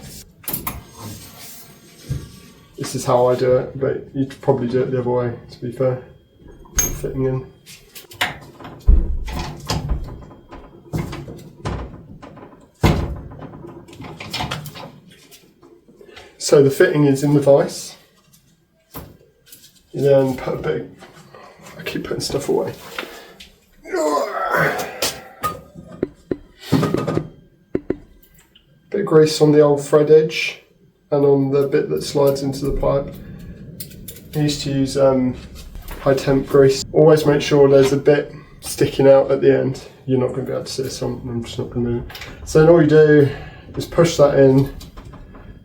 Speaker 1: This is how I do it, but you'd probably do it the other way, to be fair. Fitting in. So the fitting is in the vise. You then put a bit, I keep putting stuff away. Bit of grease on the old thread edge and on the bit that slides into the pipe. I used to use high temp grease. Always make sure there's a bit sticking out at the end. You're not going to be able to see this, I'm just not going to move it. So then all you do is push that in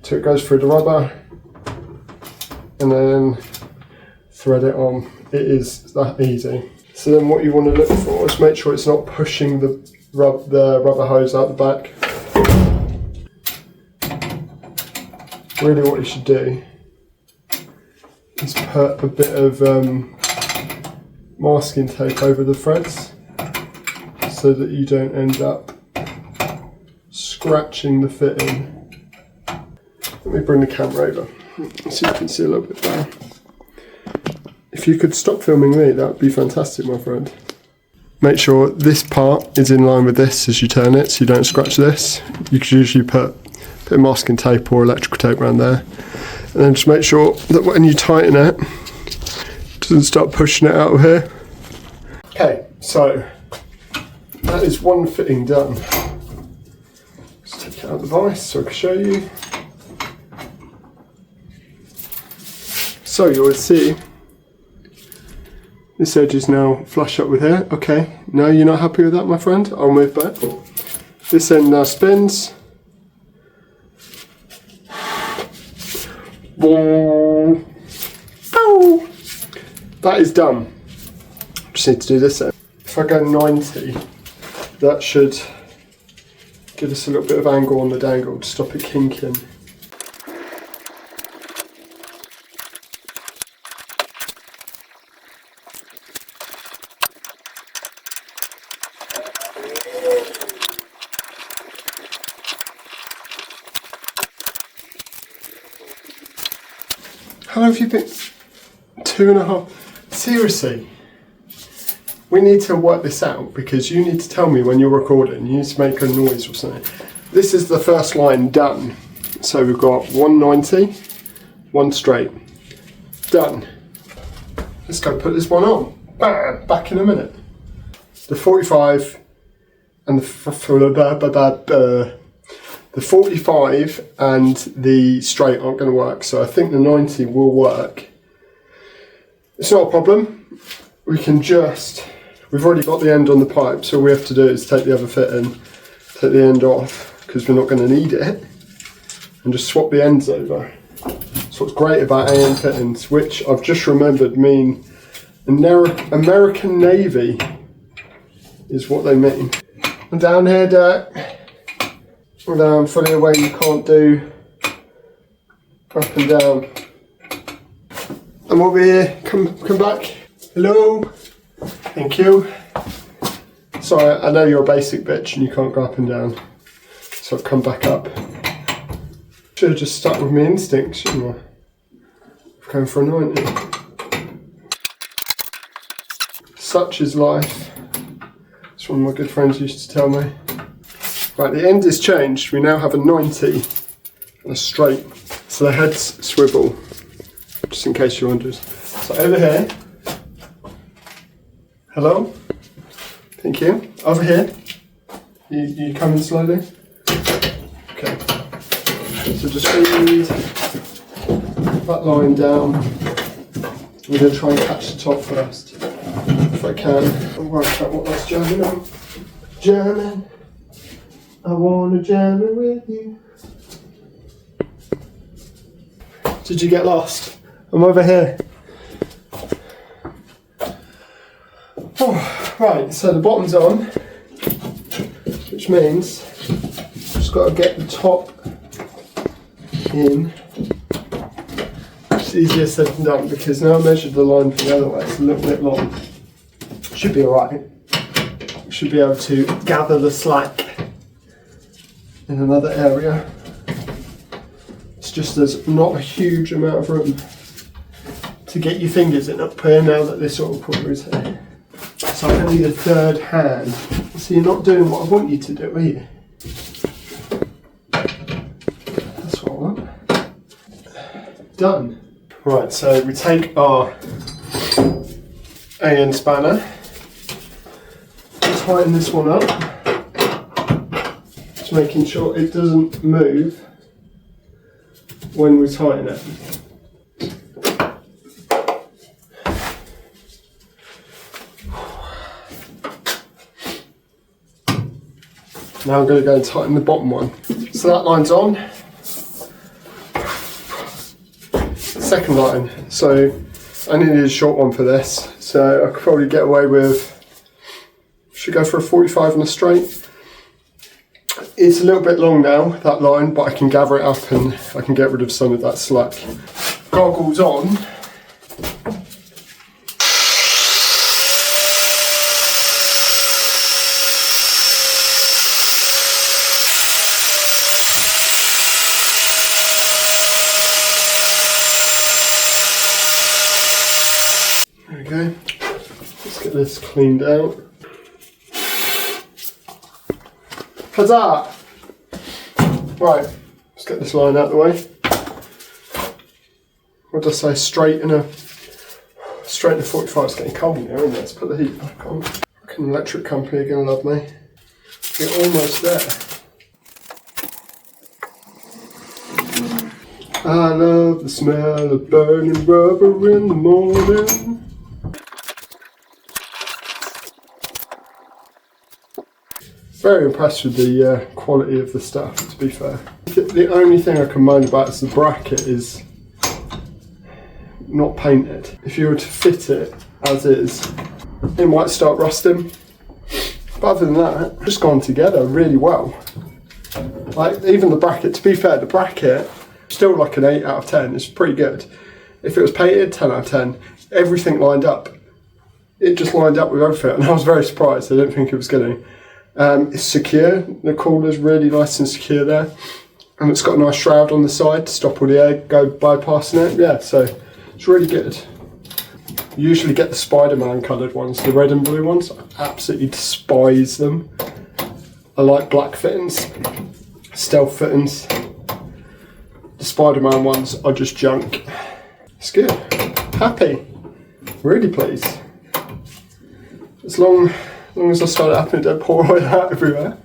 Speaker 1: till it goes through the rubber and then thread it on. It is that easy. So then what you want to look for is make sure it's not pushing the rubber hose out the back. Really what you should do is put a bit of masking tape over the threads so that you don't end up scratching the fitting. Let me bring the camera over, so you can see a little bit better. If you could stop filming me, that would be fantastic, my friend. Make sure this part is in line with this as you turn it, so you don't scratch this. You could usually put bit of masking tape or electrical tape around there. And then just make sure that when you tighten it, it doesn't start pushing it out of here. Okay, so that is one fitting done. Let's take it out of the vise so I can show you. So you will see this edge is now flush up with here. Okay, no, you're not happy with that, my friend? I'll move back. This end now spins. That is done. Just need to do this end. If I go 90, that should give us a little bit of angle on the dangle to stop it kinking. How long have you been? 2.5. Seriously? We need to work this out because you need to tell me when you're recording. You need to make a noise or something. This is the first line done. So we've got 190, one straight. Done. Let's go put this one on. Bam! Back in a minute. The 45 and the 45 and the straight aren't going to work, so I think the 90 will work. It's not a problem. We can just, we've already got the end on the pipe, so all we have to do is take the other fitting, take the end off, because we're not going to need it, and just swap the ends over. So what's great about AM fittings, which I've just remembered mean American Navy, is what they mean. And down here, Dirk. Although I'm fully aware you can't do up and down. I'm over here, come back. Hello, thank you. Sorry, I know you're a basic bitch and you can't go up and down. So I've come back up. Should have just stuck with my instincts, shouldn't I? I'm going for a 90. Such is life. That's what my good friends used to tell me. Right, the end is changed. We now have a 90 and a straight. So the heads swivel, just in case you're wondering. So over here. Hello. Thank you. Over here. You coming slowly? Okay. So just feed that line down. We're going to try and catch the top first, if I can. I'll work out what that's jamming on. Jamming. I wanna jam it with you. Did you get lost? I'm over here. Oh, right, so the bottom's on, which means just got to get the top in. It's easier said than done because now I measured the line from the other way, it's a little bit long. Should be alright. Should be able to gather the slack in another area. It's just there's not a huge amount of room to get your fingers in up here now that this sort of corner is here. So I need a third hand. So you're not doing what I want you to do, are you? That's what I want. Done. Right, so we take our AN spanner, tighten this one up. Making sure it doesn't move when we tighten it. Now I'm going to go and tighten the bottom one. So that line's on. Second line. So I needed a short one for this. So I could probably get away with, should go for a 45 and a straight. It's a little bit long now, that line, but I can gather it up and I can get rid of some of that slack. Goggles on. There we go. Let's get this cleaned out. Huzzah! Right, Let's get this line out of the way. What did I say? Straighten a 45. It's getting cold in here, isn't it? Let's put the heat back on. Fucking electric company are going to love me. We're almost there. I love the smell of burning rubber in the morning. Very impressed with the quality of the stuff, to be fair. The only thing I can moan about is the bracket is not painted. If you were to fit it as is, it might start rusting. But other than that, it's just gone together really well. Like, even the bracket, to be fair, the bracket, still like an 8 out of 10, it's pretty good. If it was painted, 10 out of 10. Everything lined up. It just lined up with everything, and I was very surprised. I didn't think it was going to. It's secure, the cooler's really nice and secure there. And it's got a nice shroud on the side to stop all the air bypassing it. Yeah, so it's really good. You usually get the Spider-Man coloured ones, the red and blue ones. I absolutely despise them. I like black fittings, stealth fittings. The Spider-Man ones are just junk. It's good. Happy. Really pleased. As long as I start it up and don't pour oil out everywhere.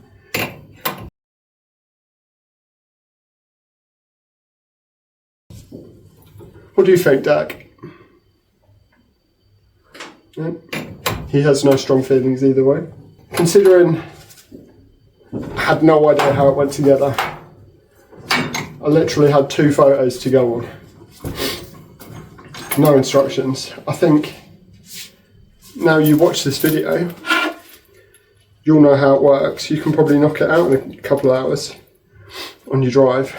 Speaker 1: What do you think, Dak? Yeah. He has no strong feelings either way. Considering I had no idea how it went together. I literally had 2 photos to go on. No instructions. I think now you watch this video, you'll know how it works. You can probably knock it out in a couple of hours on your drive.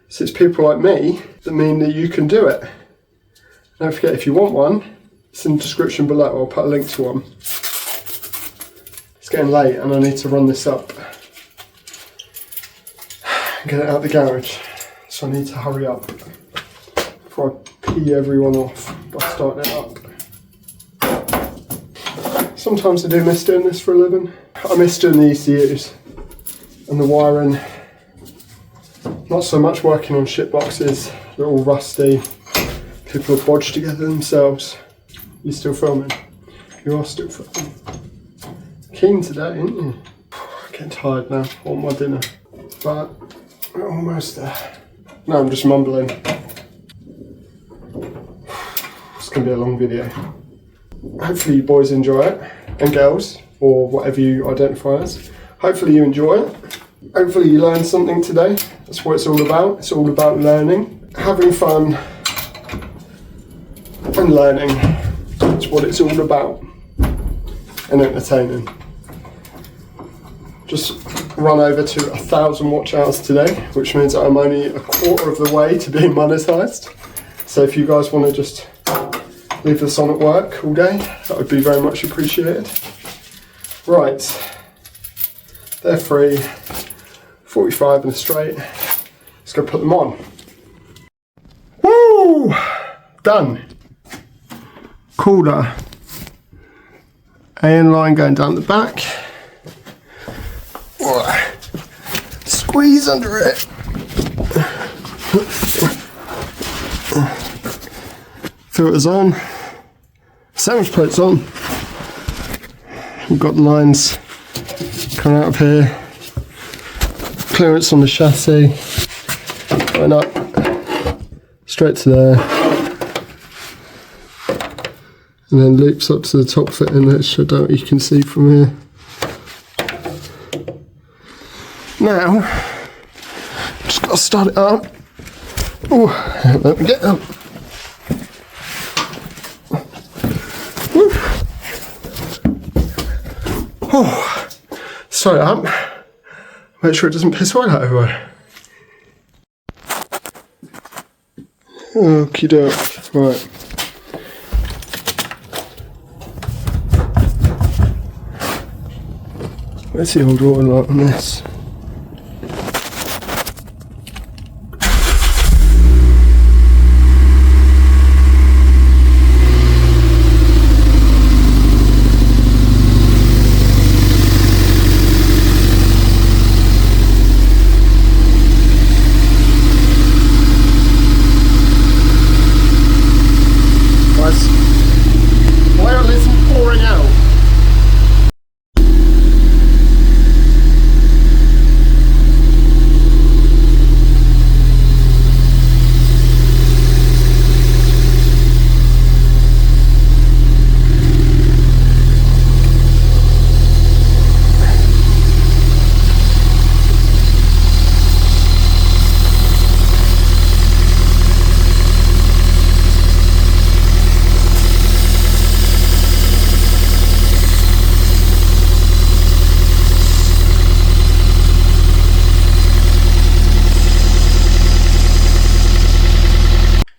Speaker 1: So it's people like me that mean that you can do it. Don't forget, if you want one, it's in the description below. I'll put a link to one. It's getting late and I need to run this up. Get it out the garage. So I need to hurry up before I pee everyone off by starting it up. Sometimes I do miss doing this for a living. I miss doing the ECUs and the wiring. Not so much working on shit boxes. They're all rusty. People have bodged together themselves. You still filming? You are still filming. Keen today, aren't you? I'm getting tired now. I want my dinner. But we're almost there. No, I'm just mumbling. It's going to be a long video. Hopefully you boys enjoy it, and girls, or whatever you identify as. Hopefully you enjoy it. Hopefully you learned something today. That's what it's all about. It's all about learning. Having fun and learning. That's what it's all about. And entertaining. Just run over to 1,000 watch hours today, which means I'm only a quarter of the way to being monetized. So if you guys want to just leave this on at work all day, that would be very much appreciated. Right, they're free, 45 in a straight. Let's go put them on. Woo! Done. Cooler. AN line going down the back. Squeeze under it. Filters on. Sandwich plates on. We've got the lines coming out of here. Clearance on the chassis. Going up. Straight to there. And then loops up to the top fitting, which I don't know what you can see from here. Now, just got to start it up. Oh, let me get up. Woo. Oh, start it up. Make sure it doesn't piss oil out everywhere. Okie doke. Right. Where's the old water light on this?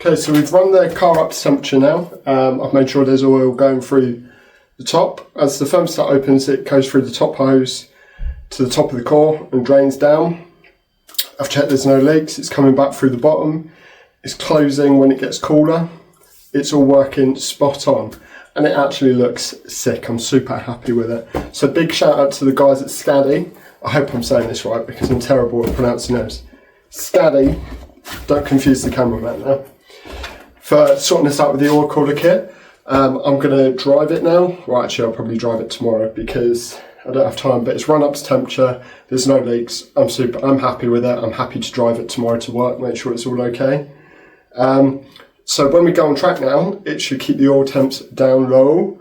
Speaker 1: Okay, so we've run the car up to temperature now. I've made sure there's oil going through the top. As the thermostat opens, it goes through the top hose to the top of the core and drains down. I've checked there's no leaks. It's coming back through the bottom. It's closing when it gets cooler. It's all working spot on. And it actually looks sick. I'm super happy with it. So big shout out to the guys at Skadi. I hope I'm saying this right because I'm terrible at pronouncing names. Skadi, don't confuse the cameraman now, for sorting this out with the oil cooler kit. I'm going to drive it now. Well, actually, I'll probably drive it tomorrow because I don't have time, but it's run up to temperature. There's no leaks. I'm happy with it. I'm happy to drive it tomorrow to work, make sure it's all okay. So when we go on track now, it should keep the oil temps down low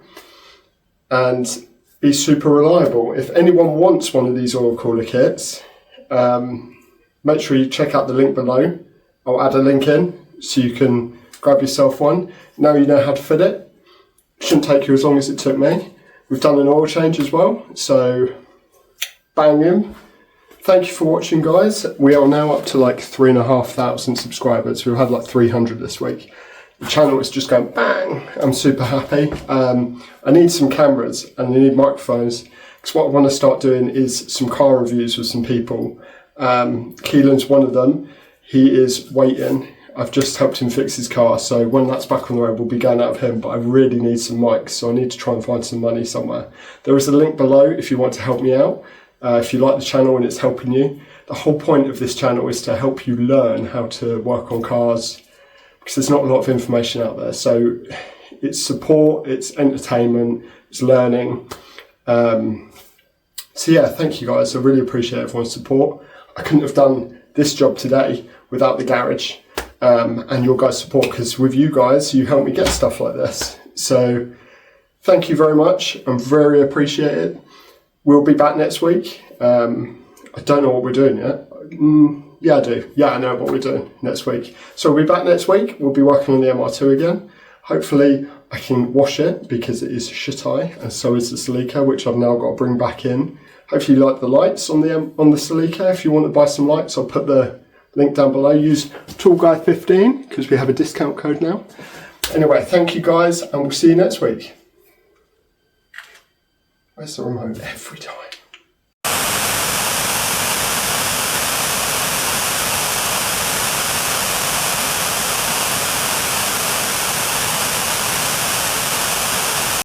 Speaker 1: and be super reliable. If anyone wants one of these oil cooler kits, make sure you check out the link below. I'll add a link in so you can grab yourself one. Now you know how to fit it. Shouldn't take you as long as it took me. We've done an oil change as well, so bang in. Thank you for watching, guys. We are now up to like 3,500 subscribers. We've had like 300 this week. The channel is just going bang. I'm super happy. I need some cameras and I need microphones because what I want to start doing is some car reviews with some people. Keelan's one of them. He is waiting. I've just helped him fix his car, so when that's back on the road, we'll be going out of him, but I really need some mics, so I need to try and find some money somewhere. There is a link below if you want to help me out. If you like the channel and it's helping you. The whole point of this channel is to help you learn how to work on cars because there's not a lot of information out there. So it's support, it's entertainment, it's learning. So yeah, thank you guys. I really appreciate everyone's support. I couldn't have done this job today without the garage and your guys' support because with you guys, you help me get stuff like this. So thank you very much. I'm very appreciated. We'll be back next week. I don't know what we're doing yet. Yeah, I do. Yeah, I know what we're doing next week. So we'll be back next week. We'll be working on the MR2 again. Hopefully I can wash it because it is shitty, and so is the Celica, which I've now got to bring back in. Hopefully you like the lights on the Celica. If you want to buy some lights, I'll put the link down below. Use tallguy15 because we have a discount code now. Anyway, thank you guys, and we'll see you next week. Where's the remote every time?